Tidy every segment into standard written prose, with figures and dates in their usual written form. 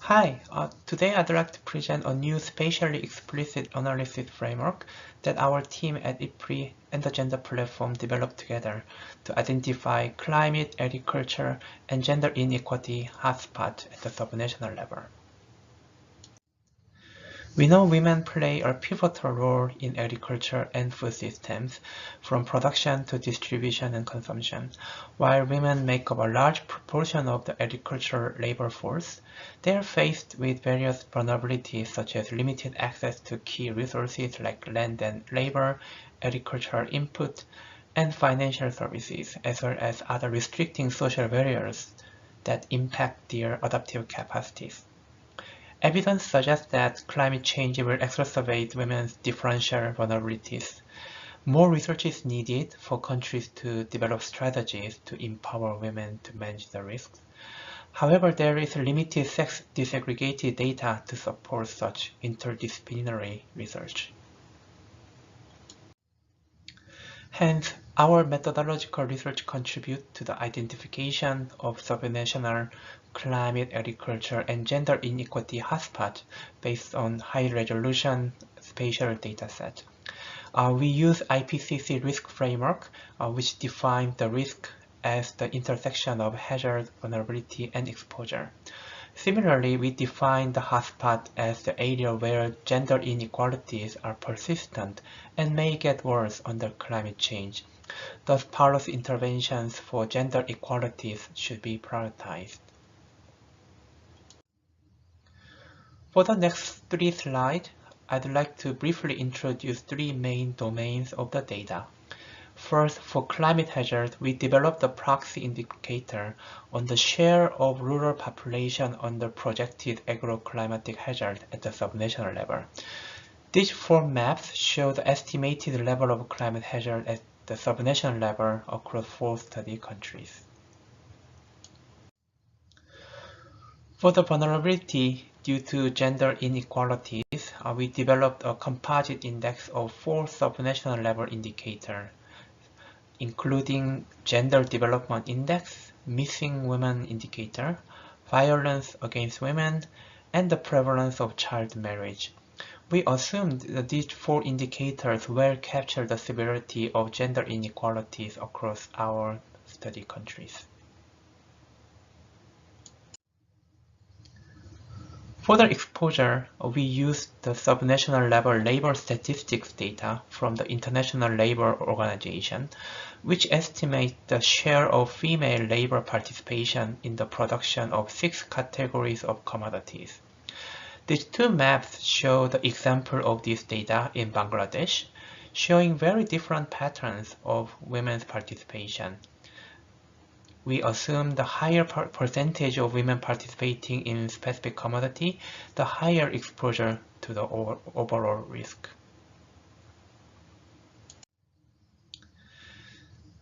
Hi, today I'd like to present a new spatially explicit analysis framework that our team at IPRI and the Gender Platform developed together to identify climate, agriculture, and gender inequity hotspots at the subnational level. We know women play a pivotal role in agriculture and food systems, from production to distribution and consumption. While women make up a large proportion of the agricultural labor force, they are faced with various vulnerabilities such as limited access to key resources like land and labor, agricultural input, and financial services, as well as other restricting social barriers that impact their adaptive capacities. Evidence suggests that climate change will exacerbate women's differential vulnerabilities. More research is needed for countries to develop strategies to empower women to manage the risks. However, there is limited sex disaggregated data to support such interdisciplinary research. Hence, our methodological research contributes to the identification of subnational climate, agriculture, and gender inequity hotspots based on high-resolution spatial dataset. We use IPCC risk framework, which defines the risk as the intersection of hazard, vulnerability, and exposure. Similarly, we define the hotspot as the area where gender inequalities are persistent and may get worse under climate change. Thus, policy interventions for gender equalities should be prioritized. For the next 3 slides, I'd like to briefly introduce 3 main domains of the data. First, for climate hazard, we developed a proxy indicator on the share of rural population under projected agroclimatic hazard at the subnational level. These 4 maps show the estimated level of climate hazard at the subnational level across 4 study countries. For the vulnerability due to gender inequalities, we developed a composite index of 4 subnational level indicators, including Gender Development Index, Missing Women Indicator, Violence Against Women, and the prevalence of child marriage. We assumed that these 4 indicators well capture the severity of gender inequalities across our study countries. For the exposure, we used the subnational level labor statistics data from the International Labour Organization, which estimates the share of female labor participation in the production of 6 categories of commodities. These 2 maps show the example of this data in Bangladesh, showing very different patterns of women's participation. We assume the higher percentage of women participating in specific commodity, the higher exposure to the overall risk.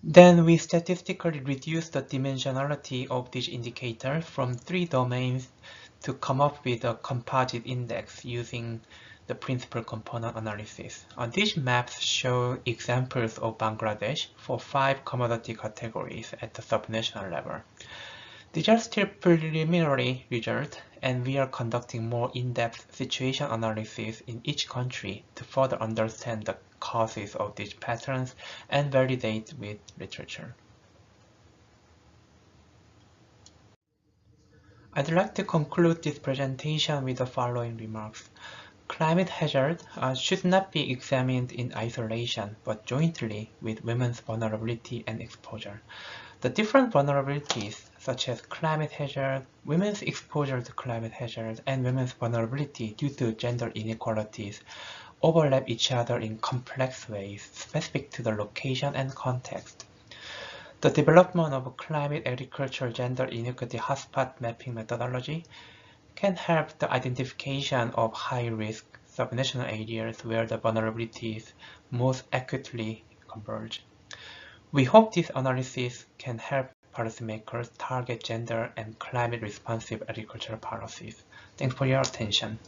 Then we statistically reduce the dimensionality of this indicator from 3 domains to come up with a composite index using the principal component analysis. These maps show examples of Bangladesh for 5 commodity categories at the subnational level. These are still preliminary results, and we are conducting more in-depth situation analysis in each country to further understand the causes of these patterns and validate with literature. I'd like to conclude this presentation with the following remarks. Climate hazard should not be examined in isolation, but jointly with women's vulnerability and exposure. The different vulnerabilities, such as climate hazard, women's exposure to climate hazard, and women's vulnerability due to gender inequalities, overlap each other in complex ways specific to the location and context. The development of a climate, agriculture, gender inequity hotspot mapping methodology can help the identification of high-risk subnational areas where the vulnerabilities most acutely converge. We hope this analysis can help policymakers target gender and climate-responsive agricultural policies. Thanks for your attention.